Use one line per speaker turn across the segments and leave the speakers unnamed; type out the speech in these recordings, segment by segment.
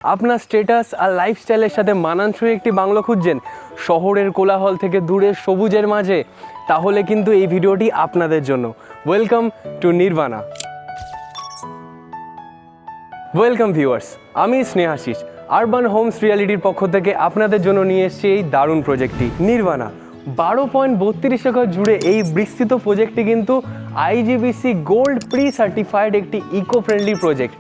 আপনার স্ট্যাটাস আর লাইফস্টাইলের সাথে মানানসই একটি বাংলো খুঁজছেন শহরের কোলাহল থেকে দূরে সবুজের মাঝে, তাহলে কিন্তু এই ভিডিওটি আপনাদের জন্য। Welcome to Nirvana. Welcome viewers, আমি স্নেহাশিস আরবান হোমস রিয়ালিটির পক্ষ থেকে আপনাদের জন্য নিয়ে এসেছি এই দারুণ প্রজেক্টটি নির্বাণা। 12.32 একর জুড়ে এই বিস্তৃত প্রজেক্টটি কিন্তু আইজিবিসি গোল্ড প্রি সার্টিফাইড একটি ইকো ফ্রেন্ডলি প্রজেক্ট,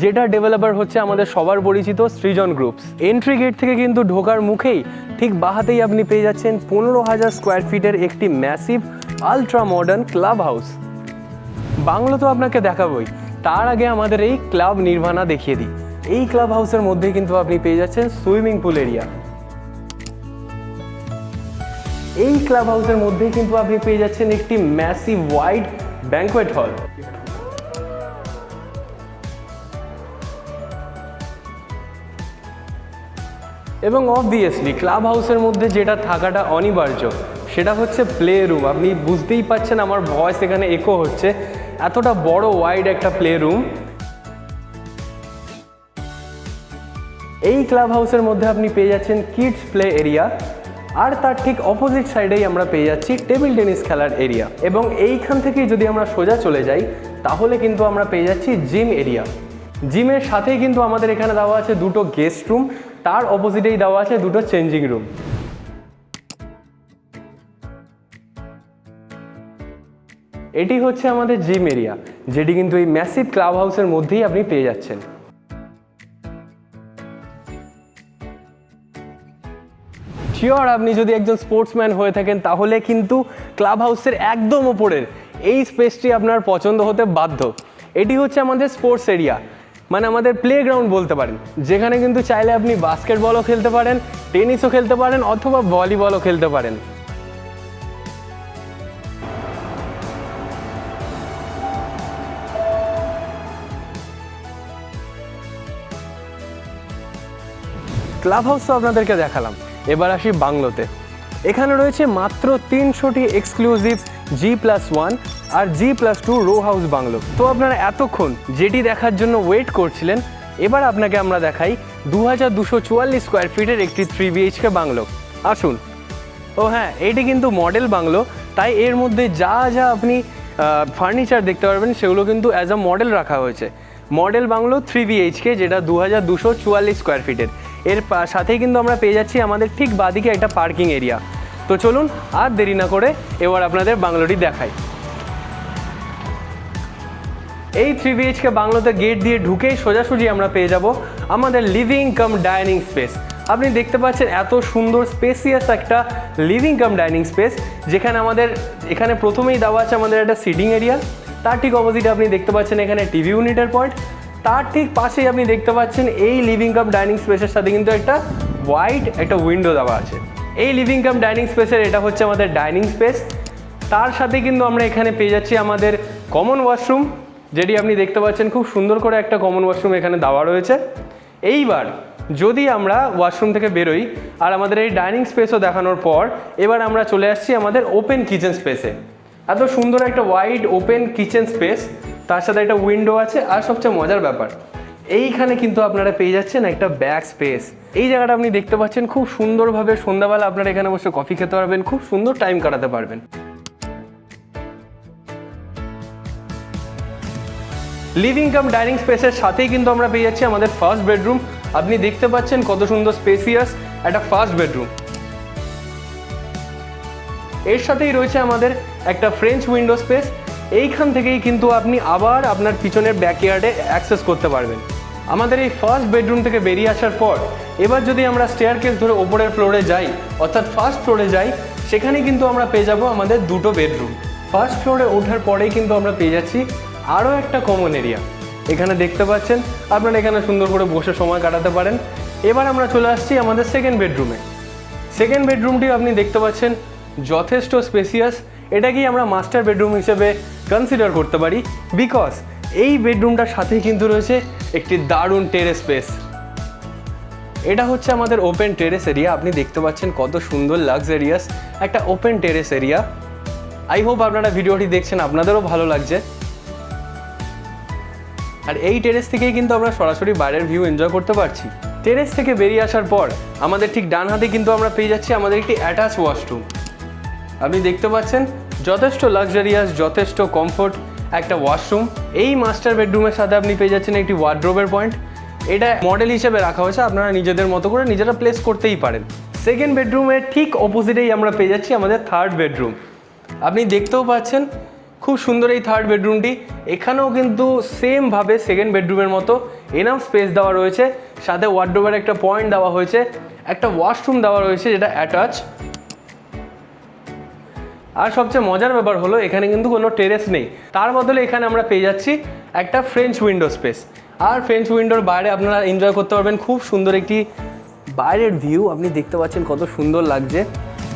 যেটা ডেভেলপার হচ্ছে আমাদের সবার পরিচিত সৃজন গ্রুপস। এন্ট্রি গেট থেকে কিন্তু ঢোকার মুখেই ঠিক বাহাতেই আপনি পেয়ে যাচ্ছেন 15,000 স্কোয়ার ফিটের একটি massive ultra modern club house. Bungalow তো আপনাকে দেখাবই, তার আগে আমাদের এই ক্লাব নির্বাণা দেখিয়ে দিই। এই ক্লাব হাউসের মধ্যে কিন্তু আপনি পেয়ে যাচ্ছেন সুইমিং পুল এরিয়া। এই ক্লাব হাউসের মধ্যেই কিন্তু আপনি পেয়ে যাচ্ছেন একটি ম্যাসিভ ওয়াইড ব্যাংকোয়েট হল। এবং অবভিয়াসলি ক্লাব হাউসের মধ্যে যেটা থাকাটা অনিবার্য সেটা হচ্ছে প্লে রুম। আপনি বুঝতেই পারছেন আমার ভয়েস এখানে একো হচ্ছে, এতটা বড় ওয়াইড একটা প্লে রুম। এই ক্লাব হাউসের মধ্যে আপনি পেয়ে যাচ্ছেন কিডস প্লে এরিয়া, আর তার ঠিক অপোজিট সাইডেই আমরা পেয়ে যাচ্ছি টেবিল টেনিস খেলার এরিয়া। এবং এইখান থেকেই যদি আমরা সোজা চলে যাই তাহলে কিন্তু আমরা পেয়ে যাচ্ছি জিম এরিয়া। জিমের সাথেই কিন্তু আমাদের এখানে দেওয়া আছে দুটো গেস্ট রুম, তার অপোজিটেই দেওয়া আছে দুটো চেঞ্জিং রুম। এটি হচ্ছে আমাদের জিম এরিয়া, যেটি কিন্তু এই ম্যাসিভ ক্লাব হাউসের মধ্যেই আপনি পেয়ে যাচ্ছেন। শিওর আপনি যদি একজন স্পোর্টসম্যান হয়ে থাকেন তাহলে কিন্তু ক্লাব হাউসের একদম ওপরের এই স্পেসটি আপনার পছন্দ হতে বাধ্য। এটি হচ্ছে আমাদের স্পোর্টস এরিয়া, মানে আমাদের প্লেগ্রাউন্ড বলতে পারেন, যেখানে কিন্তু চাইলে আপনি বাস্কেটবলও খেলতে পারেন, টেনিসও খেলতে পারেন অথবা ভলিবলও খেলতে পারেন। ক্লাব হাউস তো আপনাদেরকে দেখালাম, এবার আসি বাংলোতে। এখানে রয়েছে মাত্র 300টি এক্সক্লুসিভ G+1 আর G+2 রো হাউস বাংলো। তো আপনারা এতক্ষণ যেটি দেখার জন্য ওয়েট করছিলেন, এবার আপনাকে আমরা দেখাই 2244 স্কোয়ার ফিটের একটি 3 BHK বাংলো। আসুন। ও হ্যাঁ, এটি কিন্তু মডেল বাংলো, তাই এর মধ্যে যা যা আপনি ফার্নিচার দেখতে পারবেন সেগুলো কিন্তু অ্যাজ আ মডেল রাখা হয়েছে। মডেল বাংলো 3 BHK, যেটা 2244 স্কোয়ার ফিটের। এর সাথেই কিন্তু আমরা পেয়ে যাচ্ছি আমাদের ঠিক বাদিকে একটা পার্কিং এরিয়া। তো চলুন আর দেরি না করে এবার আপনাদের বাংলোটি দেখাই। এই 3 BHK বাংলোতে গেট দিয়ে ঢুকেই সোজাসুজি আমরা পেয়ে যাব আমাদের লিভিং কাম ডাইনিং স্পেস। আপনি দেখতে পাচ্ছেন এত সুন্দর স্পেসিয়াস একটা লিভিং কাম ডাইনিং স্পেস, যেখানে আমাদের এখানে প্রথমেই দেওয়া আছে আমাদের একটা সিটিং এরিয়া। তার ঠিক অপোজিটে আপনি দেখতে পাচ্ছেন এখানে টিভি ইউনিটের পয়েন্ট। তার ঠিক পাশেই আপনি দেখতে পাচ্ছেন এই লিভিং কাম ডাইনিং স্পেসের সাথে কিন্তু একটা ওয়াইড একটা উইন্ডো দেওয়া আছে। এই লিভিং কাম ডাইনিং স্পেসের এটা হচ্ছে আমাদের ডাইনিং স্পেস। তার সাথে কিন্তু আমরা এখানে পেয়ে যাচ্ছি আমাদের কমন ওয়াশরুম, যেটি আপনি দেখতে পাচ্ছেন খুব সুন্দর করে একটা কমন ওয়াশরুম এখানে দেওয়া রয়েছে। এইবার যদি আমরা ওয়াশরুম থেকে বেরোই আর আমাদের এই ডাইনিং স্পেসও দেখানোর পর এবার আমরা চলে আসছি আমাদের ওপেন কিচেন স্পেসে। এত সুন্দর একটা ওয়াইড ওপেন কিচেন স্পেস, তার সাথে একটা উইন্ডো আছে। আর সবচেয়ে মজার ব্যাপার, এইখানে কিন্তু আপনারা পেয়ে যাচ্ছেন একটা ব্যাক স্পেস। এই জায়গাটা আপনি দেখতে পাচ্ছেন খুব সুন্দরভাবে সন্ধ্যাবেলা আপনারা এখানে বসে কফি খেতে পারবেন, খুব সুন্দর টাইম কাটাতে পারবেন। লিভিং কাম ডাইনিং স্পেসের সাথেই কিন্তু আমরা পেয়ে যাচ্ছি আমাদের ফার্স্ট বেডরুম। আপনি দেখতে পাচ্ছেন কত সুন্দর স্পেসিয়াস একটা ফার্স্ট বেডরুম। এর সাথেই রয়েছে আমাদের একটা ফ্রেঞ্চ উইন্ডো স্পেস। এইখান থেকেই কিন্তু আপনি আবার আপনার পিছনের ব্যাকইয়ার্ডে অ্যাক্সেস করতে পারবেন। আমাদের এই ফার্স্ট বেডরুম থেকে বেরিয়ে আসার পর এবার যদি আমরা স্টেয়ারকেস ধরে ওপরের ফ্লোরে যাই, অর্থাৎ ফার্স্ট ফ্লোরে যাই, সেখানে কিন্তু আমরা পেয়ে যাব আমাদের দুটো বেডরুম। ফার্স্ট ফ্লোরে ওঠার পরেই কিন্তু আমরা পেয়ে যাচ্ছি আরও একটা কমন এরিয়া। এখানে দেখতে পাচ্ছেন আপনারা এখানে সুন্দর করে বসে সময় কাটাতে পারেন। এবার আমরা চলে আসছি আমাদের সেকেন্ড বেডরুমে। সেকেন্ড বেডরুমটি আপনি দেখতে পাচ্ছেন যথেষ্ট স্পেসিয়াস। এটাকেই আমরা মাস্টার বেডরুম হিসেবে কনসিডার করতে পারি, বিকজ এই বেডরুমটার সাথেই কিন্তু রয়েছে একটি দারুণ টেরেস স্পেস। এটা হচ্ছে আমাদের ওপেন টেরেস এরিয়া। আপনি দেখতে পাচ্ছেন কত সুন্দর লাক্সারিয়াস একটা open terrace area. I hope আপনারা ভিডিওটি দেখছেন আপনাদেরও ভালো লাগছে। আর এই টেরেস থেকেই কিন্তু আমরা সরাসরি বাইরের ভিউ এনজয় করতে পারছি। টেরেস থেকে বেরিয়ে আসার পর আমাদের ঠিক ডান হাতে কিন্তু আমরা পেয়ে যাচ্ছি আমাদের একটি অ্যাটাচ ওয়াশরুম। আপনি দেখতে পাচ্ছেন যথেষ্ট লাক্সারিয়াস, যথেষ্ট কমফোর্ট একটা ওয়াশরুম। এই মাস্টার বেডরুমের সাথে আপনি পেয়ে যাচ্ছেন একটি ওয়ার্ড্রোবের পয়েন্ট। এটা মডেল হিসেবে রাখা হয়েছে, আপনারা নিজেদের মতো করে নিজেরা প্লেস করতেই পারেন। সেকেন্ড বেডরুমের ঠিক অপোজিটেই আমরা পেয়ে যাচ্ছি আমাদের থার্ড বেডরুম। আপনি দেখতেও পাচ্ছেন খুব সুন্দর এই থার্ড বেডরুমটি। এখানেও কিন্তু সেমভাবে সেকেন্ড বেডরুমের মতো এনাফ স্পেস দেওয়া রয়েছে, সাথে ওয়ার্ড্রোবের একটা পয়েন্ট দেওয়া হয়েছে, একটা ওয়াশরুম দেওয়া রয়েছে যেটা অ্যাটাচ। আর সবচেয়ে মজার ব্যাপার হলো এখানে কিন্তু কোনো টেরেস নেই, তার বদলে এখানে আমরা পেয়ে যাচ্ছি একটা ফ্রেঞ্চ উইন্ডো স্পেস। আর ফ্রেঞ্চ উইন্ডোর বাইরে আপনারা এনজয় করতে পারবেন খুব সুন্দর একটি বাইরের ভিউ। আপনি দেখতে পাচ্ছেন কত সুন্দর লাগছে।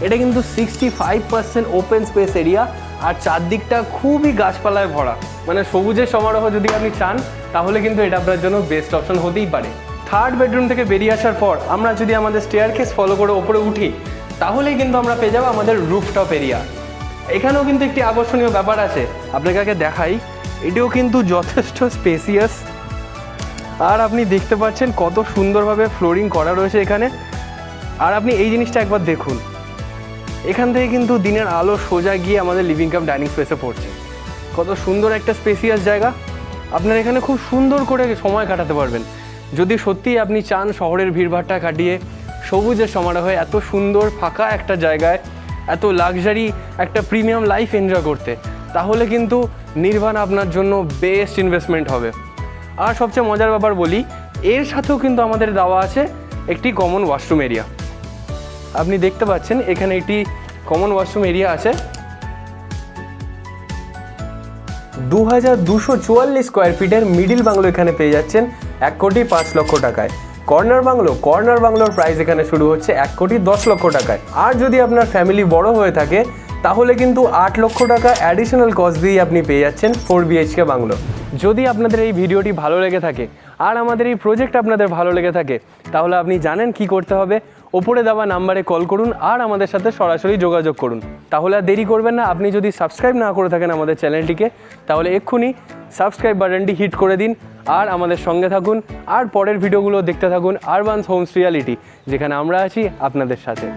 এটা কিন্তু 65% ওপেন স্পেস এরিয়া, আর চারদিকটা খুবই গাছপালায় ভরা, মানে সবুজের সমারোহ যদি আপনি চান তাহলে কিন্তু এটা আপনার জন্য বেস্ট অপশন হতেই পারে। থার্ড বেডরুম থেকে বেরিয়ে আসার পর আমরা যদি আমাদের স্টেয়ারকেস ফলো করে ওপরে উঠি তাহলেই কিন্তু আমরা পেয়ে যাবো আমাদের রুফটপ এরিয়া। এখানেও কিন্তু একটি আকর্ষণীয় ব্যাপার আছে, আপনাকে আগে দেখাই। এটিও কিন্তু যথেষ্ট স্পেসিয়াস, আর আপনি দেখতে পাচ্ছেন কত সুন্দরভাবে ফ্লোরিং করা রয়েছে এখানে। আর আপনি এই জিনিসটা একবার দেখুন, এখান থেকে কিন্তু দিনের আলো সোজা গিয়ে আমাদের লিভিং কাম ডাইনিং স্পেসে পড়ছে। কত সুন্দর একটা স্পেসিয়াস জায়গা, আপনারা এখানে খুব সুন্দর করে সময় কাটাতে পারবেন। যদি সত্যিই আপনি চান শহরের ভিড়ভাড়টা কাটিয়ে সবুজের সমারোহে এত সুন্দর ফাঁকা একটা জায়গায় এত লাক্সারি একটা প্রিমিয়াম লাইফ এনজয় করতে, তাহলে কিন্তু নির্বাণ আপনার জন্য বেস্ট ইনভেস্টমেন্ট হবে। আর সবচেয়ে মজার ব্যাপার বলি, এর সাথেও কিন্তু আমাদের দেওয়া আছে একটি কমন ওয়াশরুম এরিয়া। আপনি দেখতে পাচ্ছেন এখানে একটি কমন ওয়াশরুম এরিয়া আছে। 2244 স্কোয়ার ফিটের মিডিল বাংলো এখানে পেয়ে যাচ্ছেন 1,05,00,000 টাকায়। কর্নার বাংলোর প্রাইস এখানে শুরু হচ্ছে 1,10,00,000 টাকায়। আর যদি আপনার ফ্যামিলি বড় হয়ে থাকে তাহলে কিন্তু 8 লক্ষ টাকা অ্যাডিশনাল কস্ট দিয়ে আপনি পেয়ে যাচ্ছেন 4 BHK বাংলো। যদি আপনাদের এই ভিডিওটি ভালো লেগে থাকে আর আমাদের এই প্রজেক্ট আপনাদের ভালো লেগে থাকে তাহলে আপনি জানেন কি করতে হবে, ওপরে দেওয়া নাম্বারে কল করুন আর আমাদের সাথে সরাসরি যোগাযোগ করুন। তাহলে আর দেরি করবেন না, আপনি যদি সাবস্ক্রাইব না করে থাকেন আমাদের চ্যানেলটিকে তাহলে এক্ষুনি সাবস্ক্রাইব বাটনটি হিট করে দিন আর আমাদের সঙ্গে থাকুন। আর পরের ভিডিওগুলো দেখতে থাকুন আরবান হোমস রিয়ালিটি, যেখানে আমরা আছি আপনাদের সাথে।